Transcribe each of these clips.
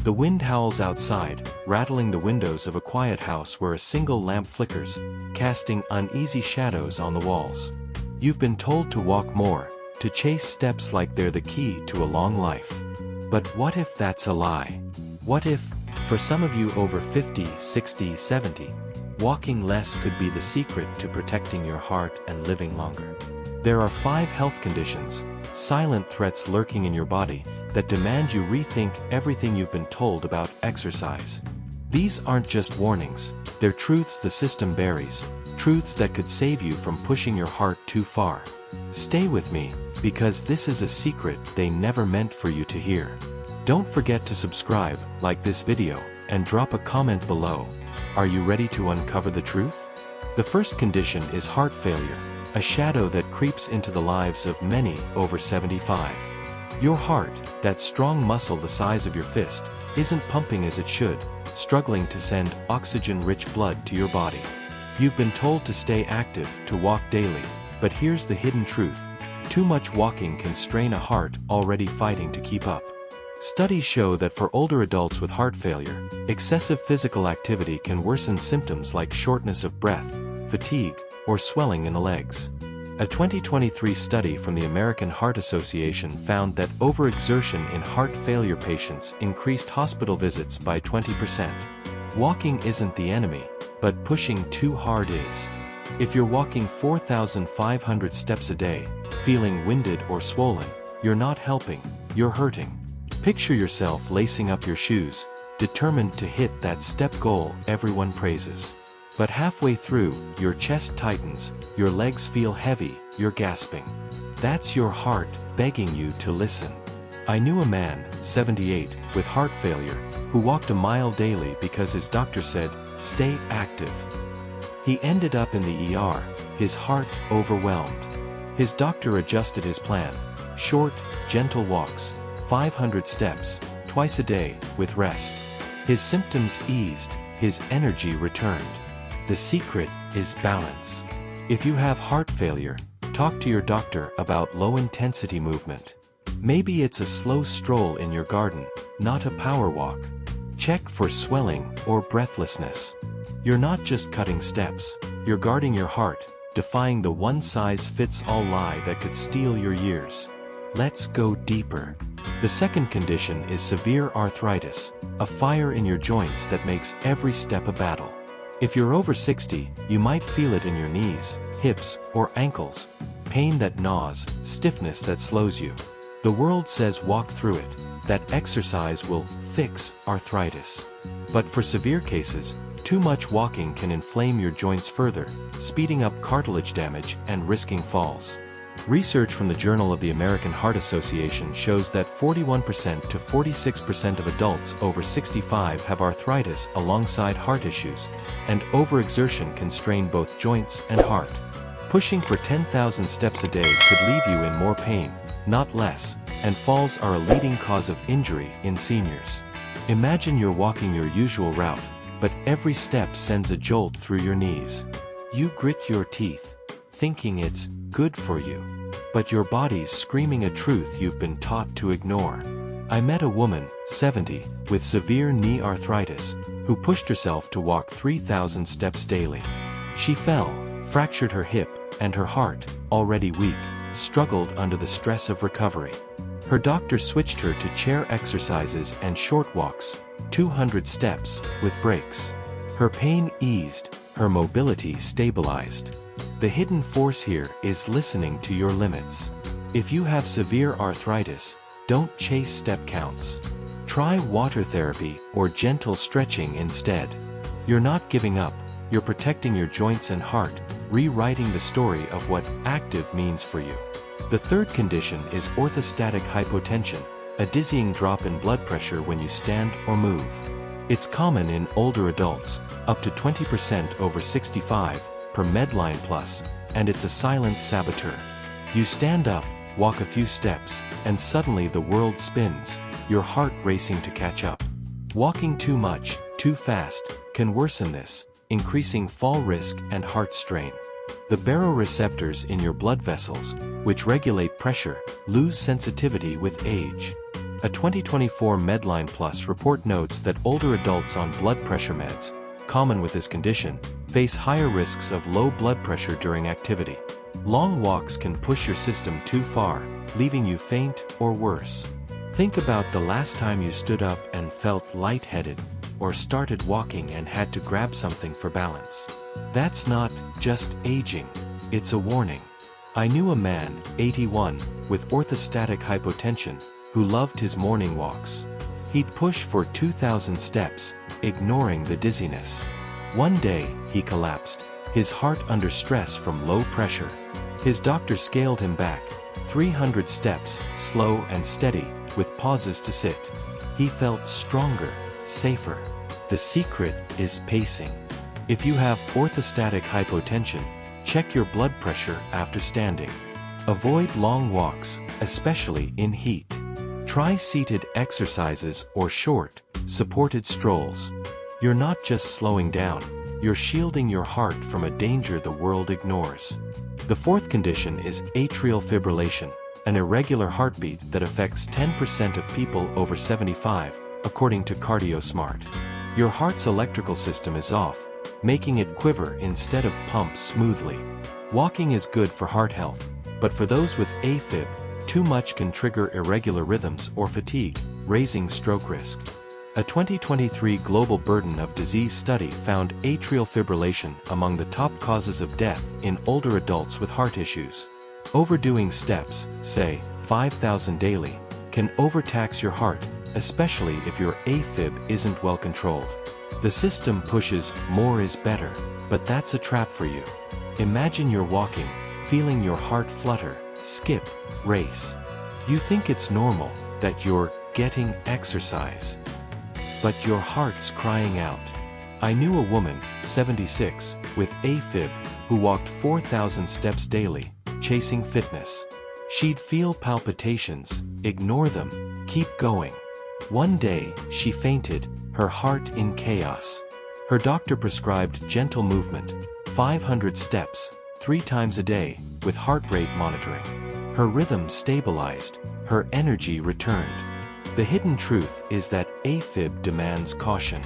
The wind howls outside, rattling the windows of a quiet house where a single lamp flickers, casting uneasy shadows on the walls. You've been told to walk more, to chase steps like they're the key to a long life. But what if that's a lie? What if, for some of you over 50, 60, 70, walking less could be the secret to protecting your heart and living longer? There are 5 health conditions, silent threats lurking in your body, that demand you rethink everything you've been told about exercise. These aren't just warnings, they're truths the system buries, truths that could save you from pushing your heart too far. Stay with me, because this is a secret they never meant for you to hear. Don't forget to subscribe, like this video, and drop a comment below. Are you ready to uncover the truth? The first condition is heart failure, a shadow that creeps into the lives of many over 75. Your heart, that strong muscle the size of your fist, isn't pumping as it should, struggling to send oxygen-rich blood to your body. You've been told to stay active, to walk daily, but here's the hidden truth. Too much walking can strain a heart already fighting to keep up. Studies show that for older adults with heart failure, excessive physical activity can worsen symptoms like shortness of breath, fatigue, or swelling in the legs. A 2023 study from the American Heart Association found that overexertion in heart failure patients increased hospital visits by 20%. Walking isn't the enemy, but pushing too hard is. If you're walking 4,500 steps a day, feeling winded or swollen, you're not helping, you're hurting. Picture yourself lacing up your shoes, determined to hit that step goal everyone praises. But halfway through, your chest tightens, your legs feel heavy, you're gasping. That's your heart begging you to listen. I knew a man, 78, with heart failure, who walked a mile daily because his doctor said, "Stay active." He ended up in the ER, his heart overwhelmed. His doctor adjusted his plan: short, gentle walks, 500 steps, twice a day, with rest. His symptoms eased, his energy returned. The secret is balance. If you have heart failure, talk to your doctor about low-intensity movement. Maybe it's a slow stroll in your garden, not a power walk. Check for swelling or breathlessness. You're not just cutting steps, you're guarding your heart, defying the one-size-fits-all lie that could steal your years. Let's go deeper. The second condition is severe arthritis, a fire in your joints that makes every step a battle. If you're over 60, you might feel it in your knees, hips, or ankles. Pain that gnaws, stiffness that slows you. The world says walk through it, that exercise will fix arthritis. But for severe cases, too much walking can inflame your joints further, speeding up cartilage damage and risking falls. Research from the Journal of the American Heart Association shows that 41% to 46% of adults over 65 have arthritis alongside heart issues, and overexertion can strain both joints and heart. Pushing for 10,000 steps a day could leave you in more pain, not less, and falls are a leading cause of injury in seniors. Imagine you're walking your usual route, but every step sends a jolt through your knees. You grit your teeth, thinking it's good for you. But your body's screaming a truth you've been taught to ignore. I met a woman, 70, with severe knee arthritis, who pushed herself to walk 3,000 steps daily. She fell, fractured her hip, and her heart, already weak, struggled under the stress of recovery. Her doctor switched her to chair exercises and short walks, 200 steps, with breaks. Her pain eased, her mobility stabilized. The hidden force here is listening to your limits. If you have severe arthritis, don't chase step counts. Try water therapy or gentle stretching instead. You're not giving up, you're protecting your joints and heart, rewriting the story of what active means for you. The third condition is orthostatic hypotension, a dizzying drop in blood pressure when you stand or move. It's common in older adults, up to 20% over 65, per Medline Plus, and it's a silent saboteur. You stand up, walk a few steps, and suddenly the world spins, your heart racing to catch up. Walking too much, too fast, can worsen this, increasing fall risk and heart strain. The baroreceptors in your blood vessels, which regulate pressure, lose sensitivity with age. A 2024 Medline Plus report notes that older adults on blood pressure meds, common with this condition, face higher risks of low blood pressure during activity. Long walks can push your system too far, leaving you faint or worse. Think about the last time you stood up and felt lightheaded, or started walking and had to grab something for balance. That's not just aging, it's a warning. I knew a man, 81, with orthostatic hypotension, who loved his morning walks. He'd push for 2,000 steps, ignoring the dizziness. One day, he collapsed, his heart under stress from low pressure. His doctor scaled him back, 300 steps, slow and steady, with pauses to sit. He felt stronger, safer. The secret is pacing. If you have orthostatic hypotension, check your blood pressure after standing. Avoid long walks, especially in heat. Try seated exercises or short, supported strolls. You're not just slowing down, you're shielding your heart from a danger the world ignores. The fourth condition is atrial fibrillation, an irregular heartbeat that affects 10% of people over 75, according to CardioSmart. Your heart's electrical system is off, making it quiver instead of pump smoothly. Walking is good for heart health, but for those with AFib, too much can trigger irregular rhythms or fatigue, raising stroke risk. A 2023 Global Burden of Disease study found atrial fibrillation among the top causes of death in older adults with heart issues. Overdoing steps, say 5,000 daily, can overtax your heart, especially if your AFib isn't well controlled. The system pushes more is better, but that's a trap for you. Imagine you're walking, feeling your heart flutter, skip, race. You think it's normal, that you're getting exercise. But your heart's crying out. I knew a woman, 76, with AFib, who walked 4,000 steps daily, chasing fitness. She'd feel palpitations, ignore them, keep going. One day, she fainted, her heart in chaos. Her doctor prescribed gentle movement, 500 steps, 3 times a day, with heart rate monitoring. Her rhythm stabilized, her energy returned. The hidden truth is that AFib demands caution.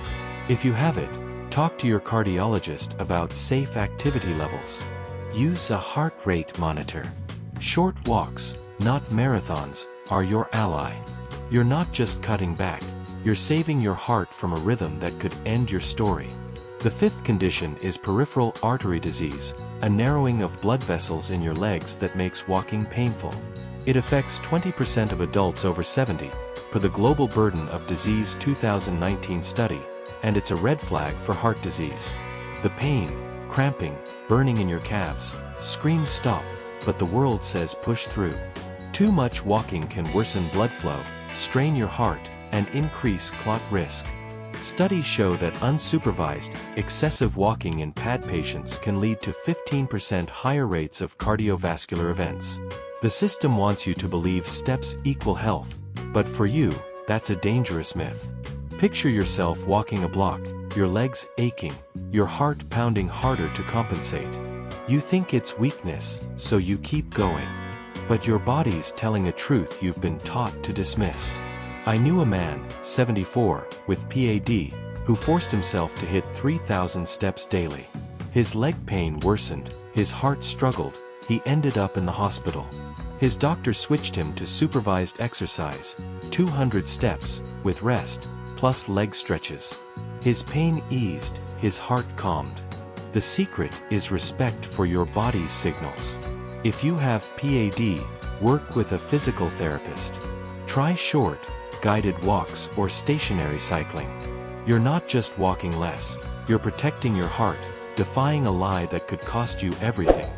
If you have it, talk to your cardiologist about safe activity levels. Use a heart rate monitor. Short walks, not marathons, are your ally. You're not just cutting back, you're saving your heart from a rhythm that could end your story. The fifth condition is peripheral artery disease, a narrowing of blood vessels in your legs that makes walking painful. It affects 20% of adults over 70, per the Global Burden of Disease 2019 study, and it's a red flag for heart disease. The pain, cramping, burning in your calves, screams stop, but the world says push through. Too much walking can worsen blood flow, strain your heart, and increase clot risk. Studies show that unsupervised, excessive walking in PAD patients can lead to 15% higher rates of cardiovascular events. The system wants you to believe steps equal health, but for you, that's a dangerous myth. Picture yourself walking a block, your legs aching, your heart pounding harder to compensate. You think it's weakness, so you keep going. But your body's telling a truth you've been taught to dismiss. I knew a man, 74, with PAD, who forced himself to hit 3,000 steps daily. His leg pain worsened, his heart struggled, he ended up in the hospital. His doctor switched him to supervised exercise, 200 steps, with rest, plus leg stretches. His pain eased, his heart calmed. The secret is respect for your body's signals. If you have PAD, work with a physical therapist. Try short, guided walks or stationary cycling. You're not just walking less, you're protecting your heart, defying a lie that could cost you everything.